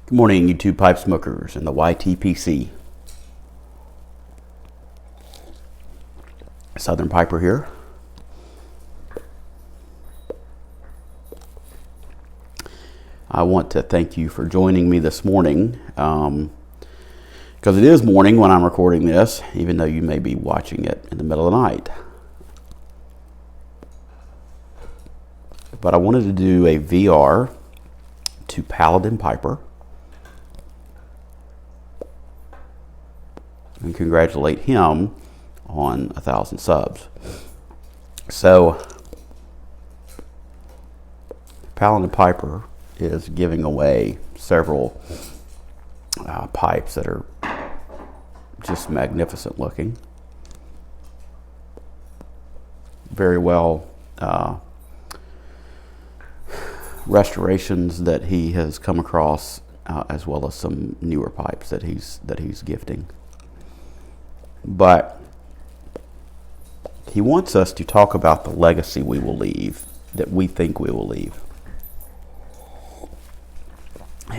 Good morning, YouTube pipe smokers and the YTPC. Southern Piper here. I want to thank you for joining me this morning, because it is morning when I'm recording this, even though you may be watching it in the middle of the night. But I wanted to do a VR to Paladin Piper and congratulate him on 1,000 subs. So Paladin Piper is giving away several pipes that are just magnificent looking, very well restorations that he has come across, as well as some newer pipes that he's gifting. But he wants us to talk about the legacy we will leave, that we think we will leave.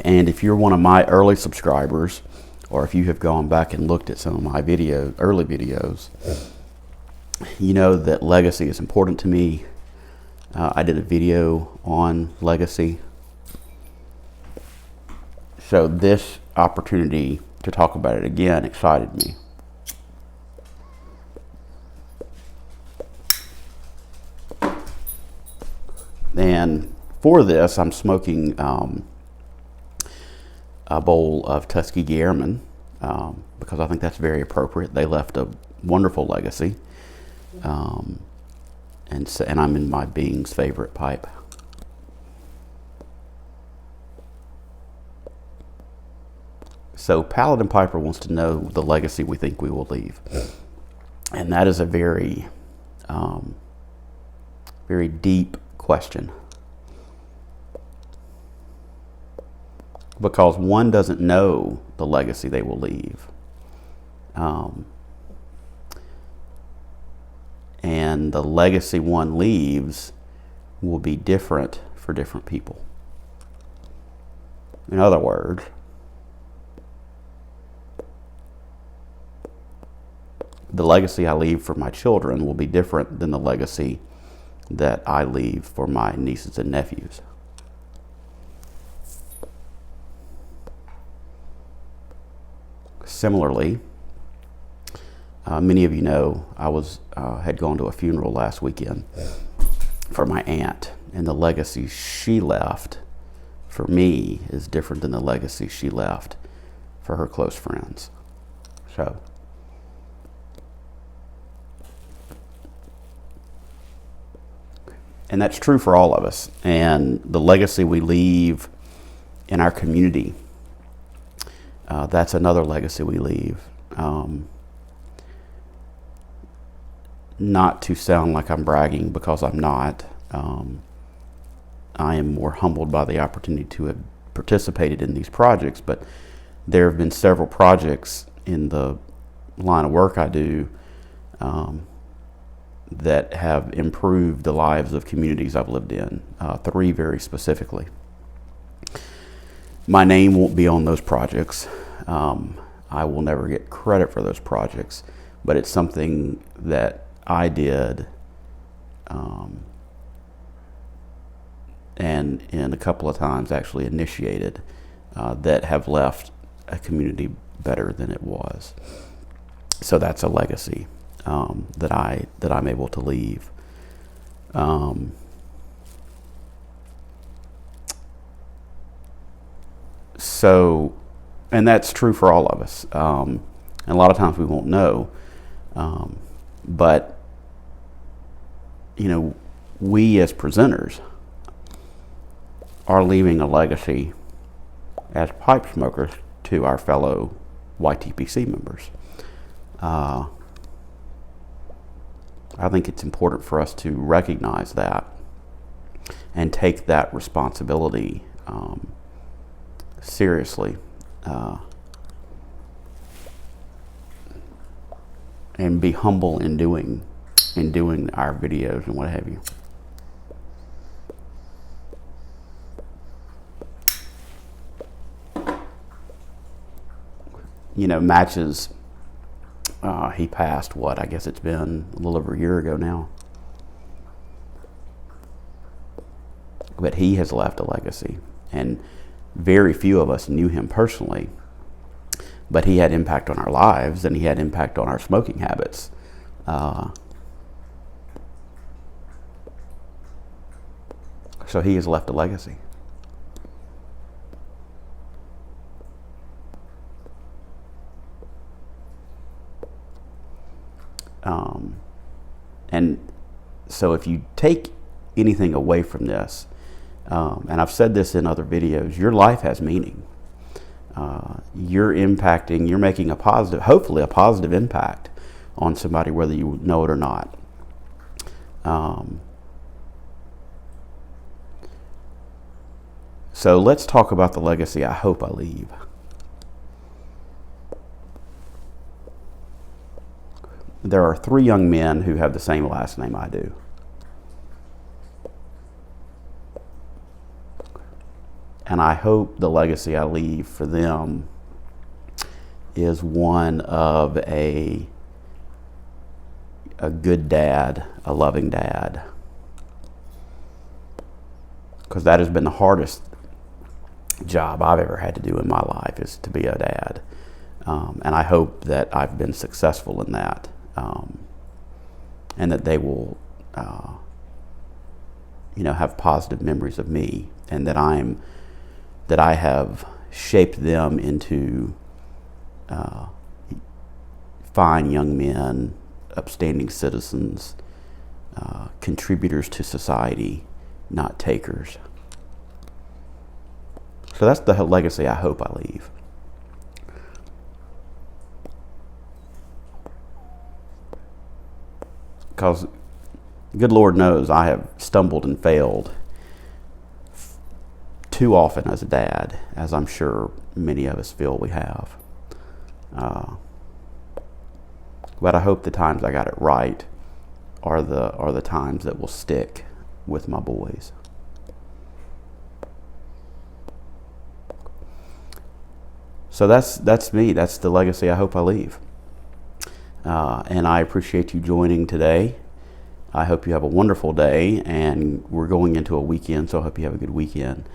And if you're one of my early subscribers, or if you have gone back and looked at some of my early videos, you know that legacy is important to me. I did a video on legacy. So this opportunity to talk about it again excited me. And for this, I'm smoking a bowl of Tuskegee Airmen, because I think that's very appropriate. They left a wonderful legacy, and I'm in my Bing's favorite pipe. So Paladin Piper wants to know the legacy we think we will leave, and that is a very, very deep question, because one doesn't know the legacy they will leave. And the legacy one leaves will be different for different people. In other words, the legacy I leave for my children will be different than the legacy that I leave for my nieces and nephews. Similarly, many of you know I had gone to a funeral last weekend for my aunt, and the legacy she left for me is different than the legacy she left for her close friends. So and that's true for all of us. And the legacy we leave in our community, that's another legacy we leave. Not to sound like I'm bragging, because I'm not. I am more humbled by the opportunity to have participated in these projects, but there have been several projects in the line of work I do that have improved the lives of communities I've lived in, 3 very specifically. My name won't be on those projects. I will never get credit for those projects, but it's something that I did, and in a couple of times actually initiated, that have left a community better than it was. So that's a legacy that I'm able to leave. So, and that's true for all of us. And a lot of times we won't know, but you know, we as presenters are leaving a legacy as pipe smokers to our fellow YTPC members. I think it's important for us to recognize that and take that responsibility seriously, and be humble in doing our videos and what have you. matches. He passed, I guess it's been a little over a year ago now. But he has left a legacy, and very few of us knew him personally, but he had impact on our lives, and he had impact on our smoking habits. So he has left a legacy. And so if you take anything away from this, and I've said this in other videos, your life has meaning. You're making hopefully a positive impact on somebody, whether you know it or not. So let's talk about the legacy I hope I leave. There are 3 young men who have the same last name I do. And I hope the legacy I leave for them is one of a good dad, a loving dad. Because that has been the hardest job I've ever had to do in my life, is to be a dad. And I hope that I've been successful in that. And that they will, have positive memories of me, and that I have shaped them into fine young men, upstanding citizens, contributors to society, not takers. So that's the legacy I hope I leave. Because good Lord knows I have stumbled and failed too often as a dad, as I'm sure many of us feel we have. But I hope the times I got it right are the times that will stick with my boys. So that's me. That's the legacy I hope I leave. And I appreciate you joining today. I hope you have a wonderful day, and we're going into a weekend, so I hope you have a good weekend.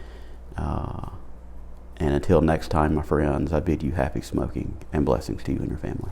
And until next time, my friends, I bid you happy smoking and blessings to you and your family.